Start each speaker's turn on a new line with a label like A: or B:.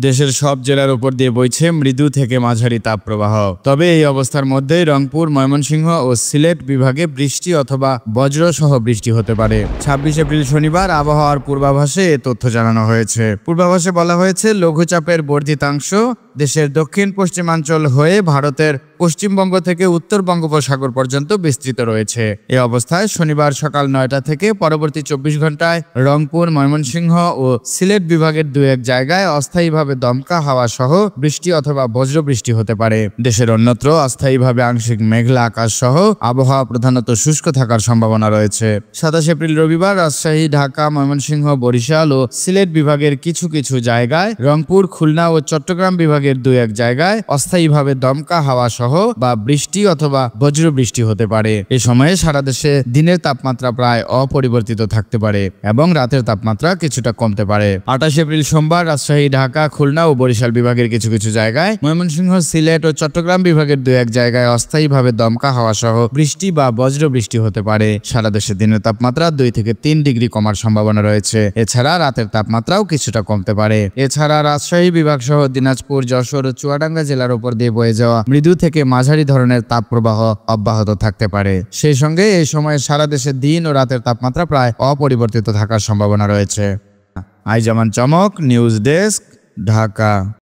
A: দেশের সব জেলার উপর দিয়ে বইছে মৃদু থেকে মাঝারি তাপপ্রবাহ। তবে এই অবস্থার মধ্যেই রংপুর, ময়মনসিংহ ও সিলেট বিভাগে বৃষ্টি অথবা বজ্রসহ বৃষ্টি হতে পারে। ২৬ এপ্রিল শনিবার আবহাওয়ার পূর্বাভাসে এ তথ্য জানানো হয়েছে। পূর্বাভাসে বলা হয়েছে, লঘুচাপের বর্ধিতাংশ দেশের দক্ষিণ পশ্চিমাঞ্চল হয়ে ভারতের পশ্চিমবঙ্গ থেকে উত্তর বঙ্গোপসাগর পর্যন্ত বিস্তৃত রয়েছে। এ অবস্থায় শনিবার সকাল ৯টা থেকে পরবর্তী ২৪ ঘন্টায় রংপুর, ময়মনসিংহ ও সিলেট বিভাগের দু এক জায়গায় অস্থায়ীভাবে দমকা হাওয়া সহ বৃষ্টি অথবা বজ্রবৃষ্টি হতে পারে। দেশের অন্যত্র অস্থায়ীভাবে আংশিক মেঘলা আকাশ সহ আবহাওয়া প্রধানত শুষ্ক থাকার সম্ভাবনা রয়েছে। ২৭ এপ্রিল রবিবার রাজশাহী, ঢাকা, ময়মনসিংহ, বরিশাল ও সিলেট বিভাগের কিছু কিছু জায়গায়, রংপুর, খুলনা ও চট্টগ্রাম বিভাগের দু এক জায়গায় অস্থায়ীভাবে দমকা হাওয়া সহ বা বৃষ্টি অথবা বজ্রবৃষ্টি হতে পারে। এ সময়ে সারা দেশে দিনের তাপমাত্রা প্রায় অপরিবর্তিত থাকতে পারে এবং রাতের তাপমাত্রা কিছুটা কমতে পারে। ২৮ এপ্রিল সোমবার রাজশাহী, ঢাকা, খুলনা ও বরিশাল বিভাগের কিছু কিছু জায়গায়, ময়মনসিংহ, সিলেট ও চট্টগ্রাম বিভাগের দু এক জায়গায় অস্থায়ীভাবে দমকা হাওয়া সহ বৃষ্টি বা বজ্রবৃষ্টি হতে পারে। সারা দেশে দিনের তাপমাত্রা ২ থেকে ৩ ডিগ্রি কমার সম্ভাবনা রয়েছে। এছাড়া রাতের তাপমাত্রাও কিছুটা কমতে পারে। এছাড়া রাজশাহী বিভাগ সহ দিনাজপুর, যশোর ও চুয়াডাঙ্গা জেলার উপর দিয়ে বয়ে যাওয়া মৃদু থেকে মাঝারি ধরনের তাপপ্রবাহ অব্যাহত থাকতে পারে। সেই সঙ্গে এই সময়ে সারা দেশে দিন ও রাতের তাপমাত্রা প্রায় অপরিবর্তিত থাকার সম্ভাবনা রয়েছে। আইজামান চমক, নিউজ ডেস্ক, ঢাকা।